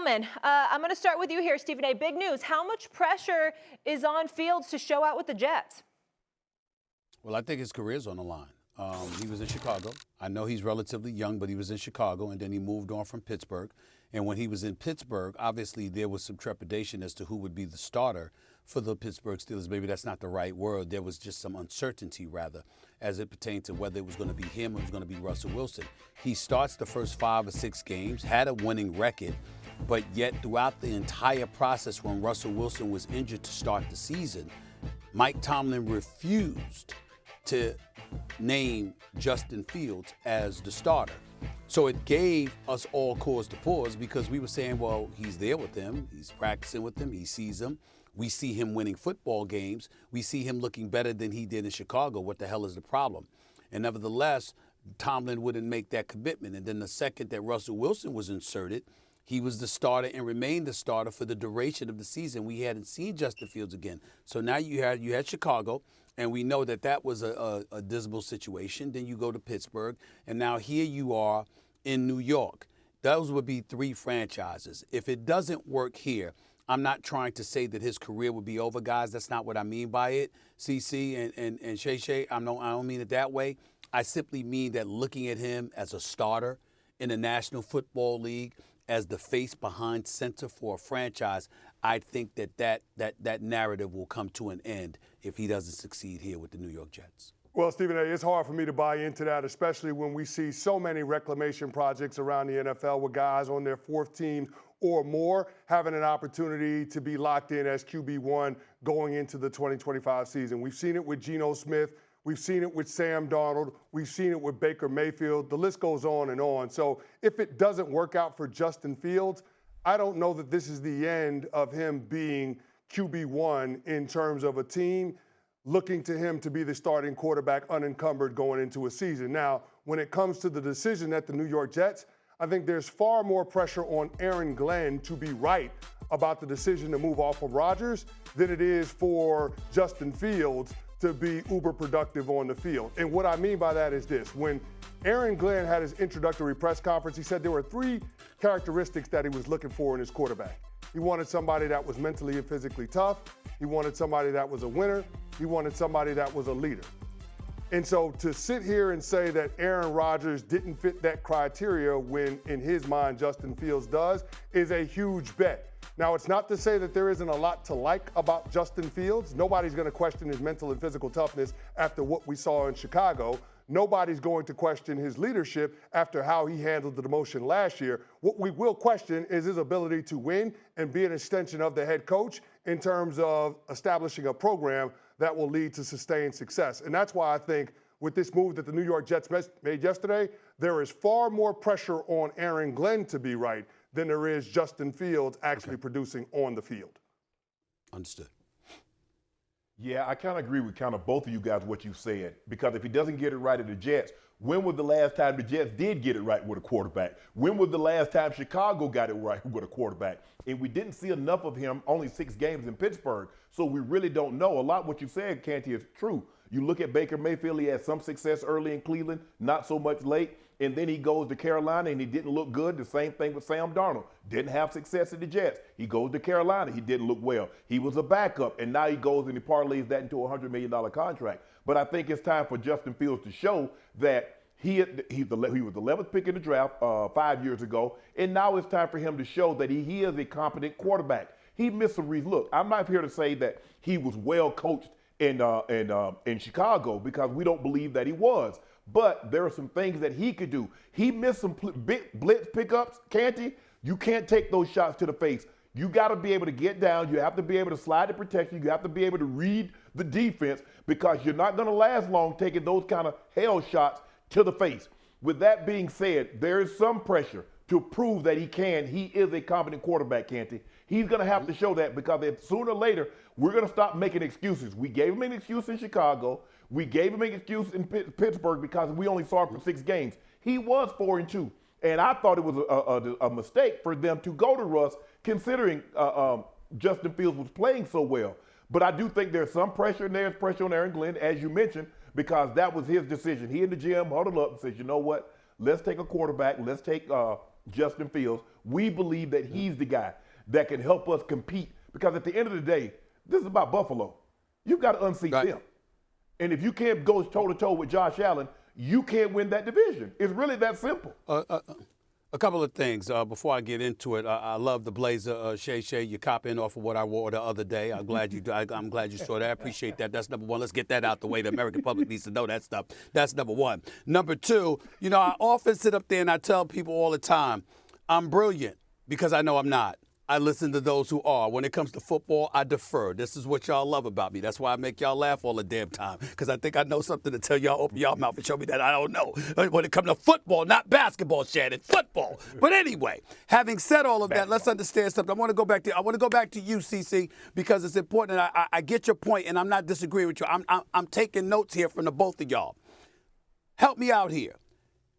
Gentlemen, I'm going to start with you here, Stephen A. Big news. How much pressure is on Fields to show out with the Jets? Well, I think his career's on the line. He was in Chicago. I know he's relatively young, but he was in Chicago, and then he moved on from Pittsburgh. And when he was in Pittsburgh, obviously there was some trepidation as to who would be the starter for the Pittsburgh Steelers. Maybe that's not the right word. There was just some uncertainty, rather, as it pertained to whether it was going to be him or it was going to be Russell Wilson. He starts the first 5 or 6 games, had a winning record, but yet throughout the entire process when Russell Wilson was injured to start the season, Mike Tomlin refused to name Justin Fields as the starter. So it gave us all cause to pause because we were saying, well, he's there with them. He's practicing with them. He sees them. We see him winning football games. We see him looking better than he did in Chicago. What the hell is the problem? And nevertheless, Tomlin wouldn't make that commitment. And then the second that Russell Wilson was inserted, he was the starter and remained the starter for the duration of the season. We hadn't seen Justin Fields again. So now you had Chicago, and we know that that was a dismal situation. Then you go to Pittsburgh, and now here you are in New York. Those would be 3 franchises. If it doesn't work here, I'm not trying to say that his career would be over, guys. That's not what I mean by it. CC and Shay, I don't mean it that way. I simply mean that looking at him as a starter in the National Football League, as the face behind center for a franchise, I think that narrative will come to an end if he doesn't succeed here with the New York Jets. Well, Stephen A., it's hard for me to buy into that, especially when we see so many reclamation projects around the NFL with guys on their 4th team or more having an opportunity to be locked in as QB1 going into the 2025 season. We've seen it with Geno Smith. We've seen it with Sam Darnold. We've seen it with Baker Mayfield. The list goes on and on. So if it doesn't work out for Justin Fields, I don't know that this is the end of him being QB1 in terms of a team looking to him to be the starting quarterback unencumbered going into a season. Now, when it comes to the decision at the New York Jets, I think there's far more pressure on Aaron Glenn to be right about the decision to move off of Rodgers than it is for Justin Fields to be uber productive on the field. And what I mean by that is this. When Aaron Glenn had his introductory press conference, he said there were 3 characteristics that he was looking for in his quarterback. He wanted somebody that was mentally and physically tough. He wanted somebody that was a winner. He wanted somebody that was a leader. And so to sit here and say that Aaron Rodgers didn't fit that criteria when, in his mind, Justin Fields does, is a huge bet. Now, it's not to say that there isn't a lot to like about Justin Fields. Nobody's going to question his mental and physical toughness after what we saw in Chicago. Nobody's going to question his leadership after how he handled the demotion last year. What we will question is his ability to win and be an extension of the head coach in terms of establishing a program that will lead to sustained success. And that's why I think with this move that the New York Jets made yesterday, there is far more pressure on Aaron Glenn to be right than there is Justin Fields actually producing on the field. Understood. Yeah, I kind of agree with kind of both of you guys what you said, because if he doesn't get it right at the Jets, when was the last time the Jets did get it right with a quarterback? When was the last time Chicago got it right with a quarterback? And we didn't see enough of him, only 6 games in Pittsburgh, so we really don't know. A lot of what you said, Canty, is true. You look at Baker Mayfield, he had some success early in Cleveland, not so much late. And then he goes to Carolina and he didn't look good. The same thing with Sam Darnold. Didn't have success at the Jets. He goes to Carolina. He didn't look well. He was a backup, and now he goes and he parlays that into a $100 million contract. But I think it's time for Justin Fields to show that he was the 11th pick in the draft 5 years ago, and now it's time for him to show that he is a competent quarterback. He missed some reads. Look, I'm not here to say that he was well coached in Chicago, because we don't believe that he was. But there are some things that he could do. He missed some big blitz pickups, Canty. You can't take those shots to the face. You got to be able to get down. You have to be able to slide the protection. You have to be able to read the defense, because you're not going to last long taking those kind of hell shots to the face. With that being said, there is some pressure to prove that he is a competent quarterback, Canty. He's going to have to show that, because sooner or later, we're going to stop making excuses. We gave him an excuse in Chicago. We gave him an excuse in Pittsburgh because we only saw him for 6 games. He was 4-2. And I thought it was a mistake for them to go to Russ, considering Justin Fields was playing so well. But I do think there's some pressure, and there's pressure on Aaron Glenn, as you mentioned, because that was his decision. He and the GM huddled up and said, you know what, let's take a quarterback. Let's take Justin Fields. We believe that he's the guy that can help us compete. Because at the end of the day, this is about Buffalo. You've got to unseat them. And if you can't go toe-to-toe with Josh Allen, you can't win that division. It's really that simple. A couple of things before I get into it. I love the blazer, Shay. You copying off of what I wore the other day. I'm glad you saw that. I appreciate that. That's number one. Let's get that out the way. The American public needs to know that stuff. That's number one. Number two, I often sit up there and I tell people all the time, I'm brilliant because I know I'm not. I listen to those who are. When it comes to football, I defer. This is what y'all love about me. That's why I make y'all laugh all the damn time, because I think I know something to tell y'all. Open y'all mouth and show me that I don't know. When it comes to football, not basketball, Shannon, football. But anyway, having said all of that, let's understand something. I want to go back to you, CC, because it's important. And I get your point, and I'm not disagreeing with you. I'm taking notes here from the both of y'all. Help me out here.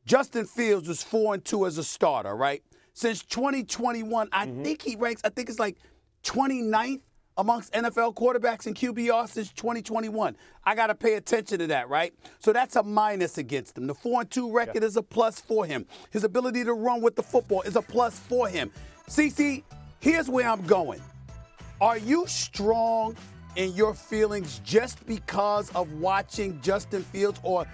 Justin Fields was 4-2 as a starter, right? Since 2021, I think he ranks, I think it's like 29th amongst NFL quarterbacks in QBR since 2021. I got to pay attention to that, right? So that's a minus against him. The 4-2 record is a plus for him. His ability to run with the football is a plus for him. CC, here's where I'm going. Are you strong in your feelings just because of watching Justin Fields, or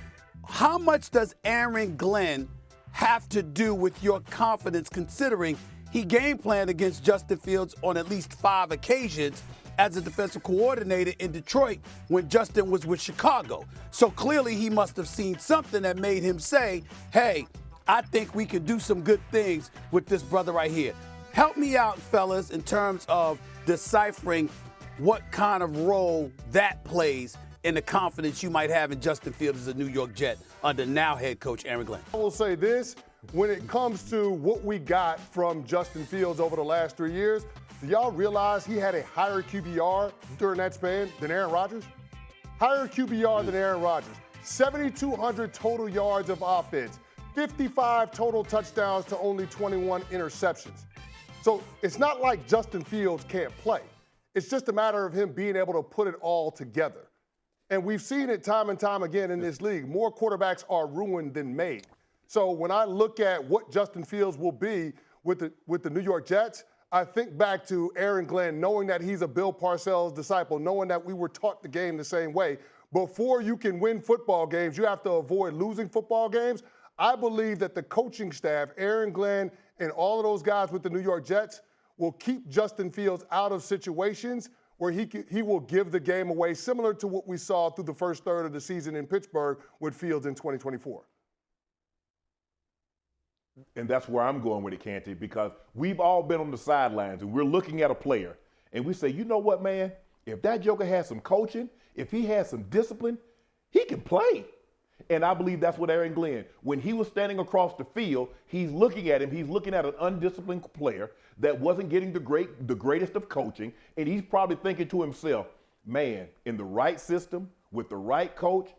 how much does Aaron Glenn have to do with your confidence, considering he game planned against Justin Fields on at least 5 occasions as a defensive coordinator in Detroit when Justin was with Chicago? So clearly he must have seen something that made him say, hey, I think we can do some good things with this brother right here. Help me out, fellas, in terms of deciphering what kind of role that plays in the confidence you might have in Justin Fields as a New York Jet under now head coach Aaron Glenn. I will say this, when it comes to what we got from Justin Fields over the last 3 years, do y'all realize he had a higher QBR during that span than Aaron Rodgers? Higher QBR than Aaron Rodgers. 7,200 total yards of offense, 55 total touchdowns to only 21 interceptions. So it's not like Justin Fields can't play. It's just a matter of him being able to put it all together. And we've seen it time and time again in this league. More quarterbacks are ruined than made. So when I look at what Justin Fields will be with the New York Jets, I think back to Aaron Glenn, knowing that he's a Bill Parcells disciple, knowing that we were taught the game the same way. Before you can win football games, you have to avoid losing football games. I believe that the coaching staff, Aaron Glenn and all of those guys with the New York Jets, will keep Justin Fields out of situations where he will give the game away, similar to what we saw through the first third of the season in Pittsburgh with Fields in 2024. And that's where I'm going with it, Canty, because we've all been on the sidelines and we're looking at a player and we say, you know what, man, if that joker has some coaching, if he has some discipline, he can play. And I believe that's what Aaron Glenn, when he was standing across the field, he's looking at him, he's looking at an undisciplined player that wasn't getting the greatest of coaching, and he's probably thinking to himself, man, in the right system, with the right coach,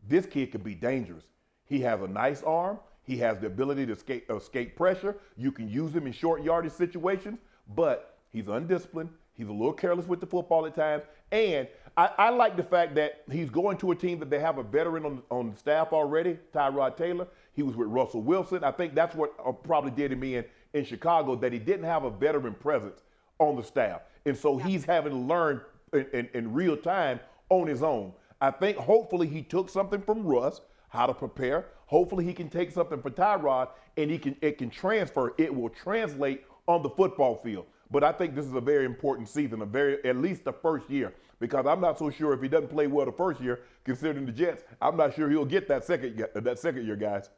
this kid could be dangerous. He has a nice arm, he has the ability to escape pressure, you can use him in short yardage situations, but he's undisciplined, he's a little careless with the football at times, and I like the fact that he's going to a team that they have a veteran on the staff already, Tyrod Taylor. He was with Russell Wilson. I think that's what probably did him in Chicago, that he didn't have a veteran presence on the staff. And so he's having to learn in real time on his own. I think hopefully he took something from Russ, how to prepare. Hopefully he can take something from Tyrod and it can transfer. It will translate on the football field. But I think this is a very important season, at least the first year, because I'm not so sure if he doesn't play well the first year, considering the Jets, I'm not sure he'll get that second year, guys.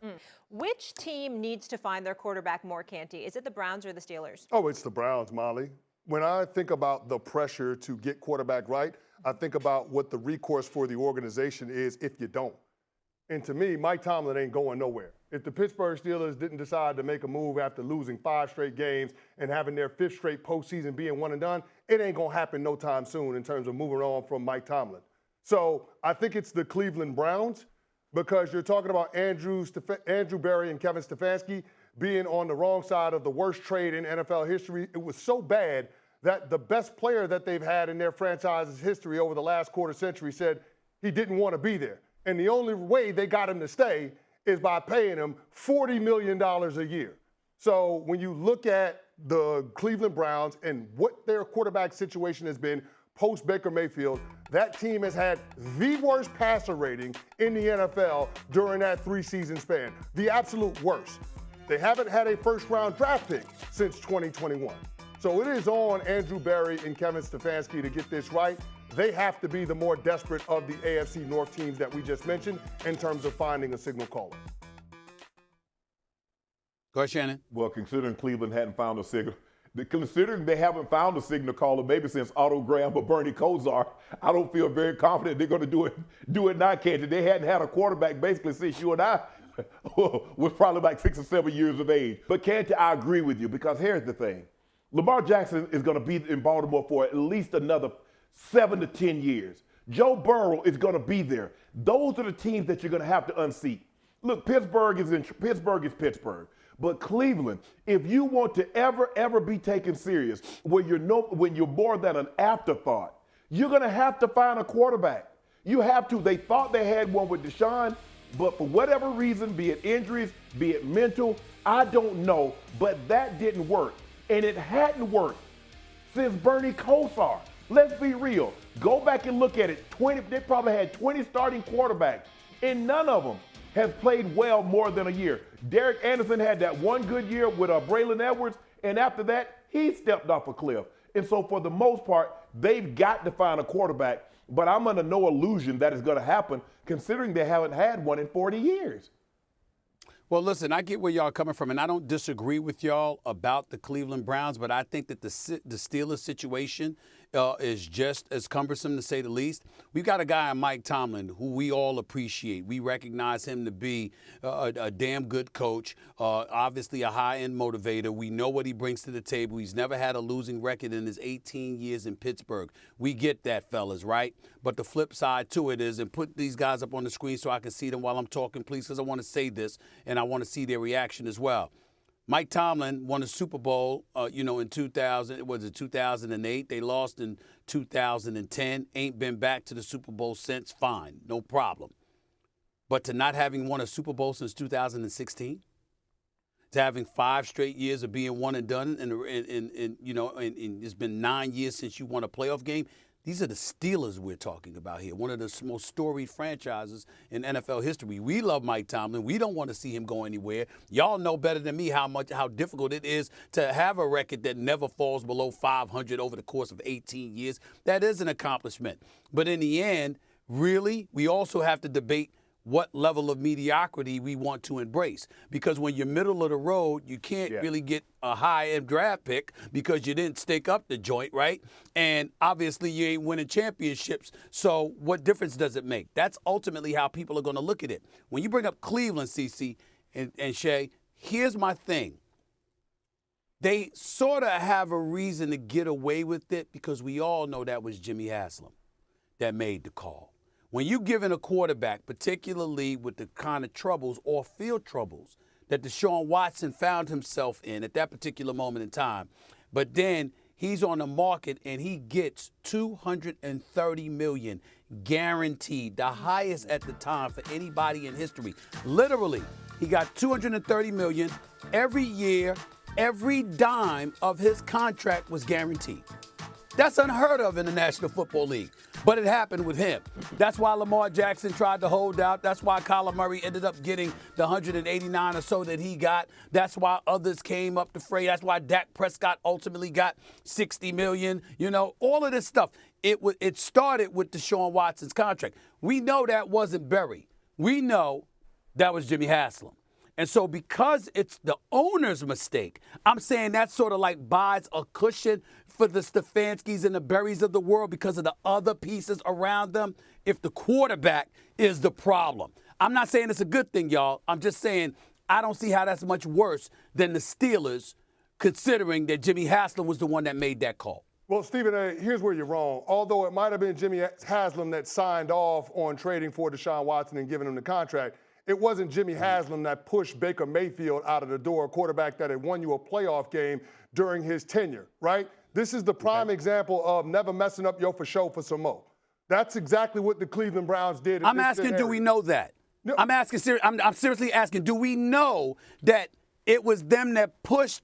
Which team needs to find their quarterback more, Canty? Is it the Browns or the Steelers? Oh, it's the Browns, Molly. When I think about the pressure to get quarterback right, I think about what the recourse for the organization is if you don't. And to me, Mike Tomlin ain't going nowhere. If the Pittsburgh Steelers didn't decide to make a move after losing 5 straight games and having their 5th straight postseason being one and done, it ain't going to happen no time soon in terms of moving on from Mike Tomlin. So I think it's the Cleveland Browns, because you're talking about Andrew Berry and Kevin Stefanski being on the wrong side of the worst trade in NFL history. It was so bad that the best player that they've had in their franchise's history over the last quarter century said he didn't want to be there. And the only way they got him to stay is by paying him $40 million a year. So when you look at the Cleveland Browns and what their quarterback situation has been post Baker Mayfield, that team has had the worst passer rating in the NFL during that 3-season span. The absolute worst. They haven't had a first-round draft pick since 2021. So it is on Andrew Berry and Kevin Stefanski to get this right. They have to be the more desperate of the AFC North teams that we just mentioned in terms of finding a signal caller. Go ahead, Shannon. Well, considering Cleveland hadn't found a signal, considering they haven't found a signal caller maybe since Otto Graham or Bernie Kosar, I don't feel very confident they're going to do it now, Canty. They hadn't had a quarterback basically since you and I was probably like 6 or 7 years of age. But Canty, I agree with you because here's the thing. Lamar Jackson is going to be in Baltimore for at least another 7 to 10 years. Joe Burrow is going to be there. Those are the teams that you're going to have to unseat. Look, Pittsburgh is Pittsburgh. But Cleveland, if you want to ever be taken serious, when you're more than an afterthought, you're going to have to find a quarterback. You have to. They thought they had one with Deshaun, but for whatever reason, be it injuries, be it mental, I don't know, but that didn't work. And it hadn't worked since Bernie Kosar. Let's be real. Go back and look at it. They probably had 20 starting quarterbacks, and none of them has played well more than a year. Derek Anderson had that one good year with Braylon Edwards, and after that, he stepped off a cliff. And so for the most part, they've got to find a quarterback, but I'm under no illusion that is going to happen considering they haven't had one in 40 years. Well, listen, I get where y'all are coming from, and I don't disagree with y'all about the Cleveland Browns, but I think that the Steelers situation is just as cumbersome, to say the least. We've got a guy in Mike Tomlin who we all appreciate. We recognize him to be a damn good coach, obviously a high-end motivator. We know what he brings to the table. He's never had a losing record in his 18 years in Pittsburgh. We get that, fellas, right? But the flip side to it is, and put these guys up on the screen so I can see them while I'm talking, please, because I want to say this, and I want to see their reaction as well. Mike Tomlin won a Super Bowl, in 2008. They lost in 2010. Ain't been back to the Super Bowl since. Fine, no problem. But to not having won a Super Bowl since 2016, to having 5 straight years of being one and done, and it's been 9 years since you won a playoff game. These are the Steelers we're talking about here, one of the most storied franchises in NFL history. We love Mike Tomlin. We don't want to see him go anywhere. Y'all know better than me how difficult it is to have a record that never falls below 500 over the course of 18 years. That is an accomplishment. But in the end, really, we also have to debate what level of mediocrity we want to embrace. Because when you're middle of the road, you can't really get a high-end draft pick because you didn't stake up the joint, right? And obviously you ain't winning championships, so what difference does it make? That's ultimately how people are going to look at it. When you bring up Cleveland, CeCe and Shay, here's my thing. They sort of have a reason to get away with it because we all know that was Jimmy Haslam that made the call. When you're given a quarterback, particularly with the kind of troubles or field troubles that Deshaun Watson found himself in at that particular moment in time, but then he's on the market and he gets $230 million guaranteed, the highest at the time for anybody in history. Literally, he got $230 million every year. Every dime of his contract was guaranteed. That's unheard of in the National Football League, but it happened with him. That's why Lamar Jackson tried to hold out. That's why Kyler Murray ended up getting the 189 or so that he got. That's why others came up to fray. That's why Dak Prescott ultimately got $60 million. All of this stuff. It started with Deshaun Watson's contract. We know that wasn't Berry. We know that was Jimmy Haslam. And so because it's the owner's mistake, I'm saying that sort of like buys a cushion for the Stefanskis and the Berries of the world because of the other pieces around them if the quarterback is the problem. I'm not saying it's a good thing, y'all. I'm just saying I don't see how that's much worse than the Steelers, considering that Jimmy Haslam was the one that made that call. Well, Stephen A., here's where you're wrong. Although it might have been Jimmy Haslam that signed off on trading for Deshaun Watson and giving him the contract, it wasn't Jimmy Haslam that pushed Baker Mayfield out of the door, a quarterback that had won you a playoff game during his tenure, right? This is the prime example of never messing up your for show for some more. That's exactly what the Cleveland Browns did. I'm asking, do we know that? No. I'm seriously asking, do we know that it was them that pushed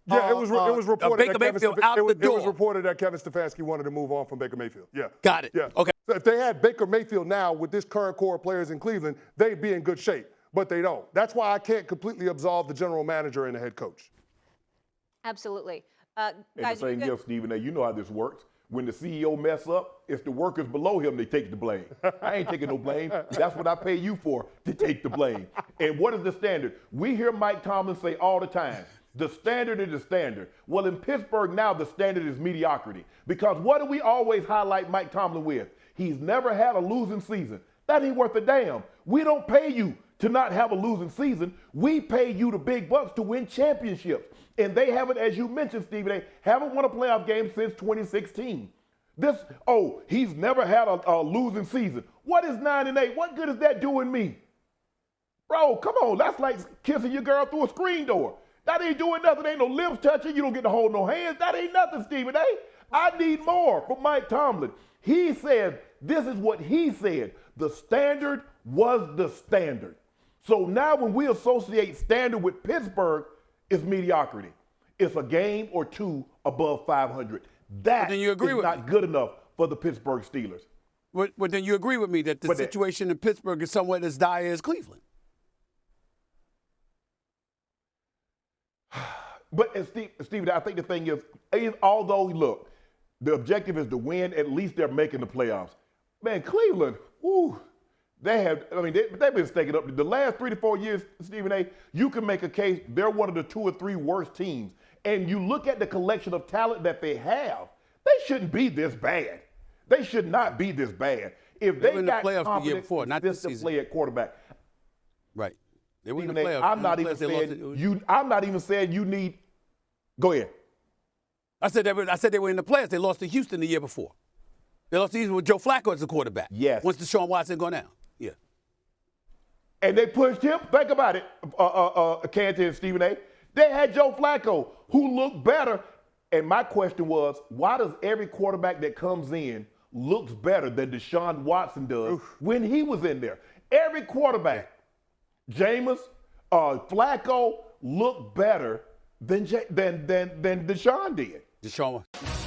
Yeah, it was reported Baker that Kevin Mayfield Stef- out it was, the door. It was reported that Kevin Stefanski wanted to move on from Baker Mayfield. Yeah. Got it. Yeah. Okay. So if they had Baker Mayfield now with this current core of players in Cleveland, they'd be in good shape. But they don't. That's why I can't completely absolve the general manager and the head coach. Absolutely. And Guys, the thing is, Stephen A., you know how this works. When the CEO mess up, it's the workers below him, they take the blame. I ain't taking no blame. That's what I pay you for, to take the blame. And what is the standard? We hear Mike Tomlin say all the time, the standard is the standard. Well, in Pittsburgh now, the standard is mediocrity. Because what do we always highlight Mike Tomlin with? He's never had a losing season. That ain't worth a damn. We don't pay you to not have a losing season. We pay you the big bucks to win championships. And they haven't, as you mentioned, Stephen A., haven't won a playoff game since 2016. He's never had a losing season. What is 9-8? What good is that doing me? Bro, come on. That's like kissing your girl through a screen door. That ain't doing nothing. Ain't no lips touching. You don't get to hold no hands. That ain't nothing, Stephen A. I need more from Mike Tomlin. He said, this is what he said. The standard was the standard. So now when we associate standard with Pittsburgh, it's mediocrity. It's a game or two above 500. That then you agree is with not good enough for the Pittsburgh Steelers. But then you agree with me that the situation in Pittsburgh is somewhat as dire as Cleveland. But Steve, I think the thing is, although, look, the objective is to win, at least they're making the playoffs. Man, Cleveland, woo, they've been staking up. The last 3 to 4 years, Stephen A., you can make a case they're one of the 2 or 3 worst teams. And you look at the collection of talent that they have, they shouldn't be this bad. They should not be this bad. If they were in the got playoffs the year before, confidence not this to season. play at quarterback. Right. They were in the Stephen A., playoffs. I'm not even saying you need. Go ahead. I said they were in the playoffs. They lost to Houston the year before. They lost to Houston with Joe Flacco as the quarterback. Yes. Once Deshaun Watson go down. Yeah. And they pushed him. Think about it, Canty and Stephen A. They had Joe Flacco, who looked better. And my question was, why does every quarterback that comes in looks better than Deshaun Watson does when he was in there? Every quarterback, Jameis, Flacco, looked better than Deshaun did. Deshaun Watson.